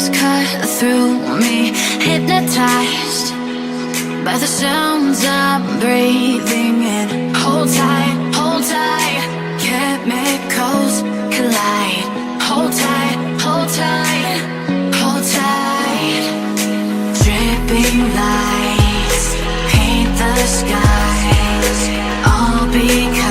waves cut through me, hypnotized by the sounds I'm breathing in. Hold tight, chemicals collide. Hold tight, hold tight, hold tight. Dripping lights paint the skies, all because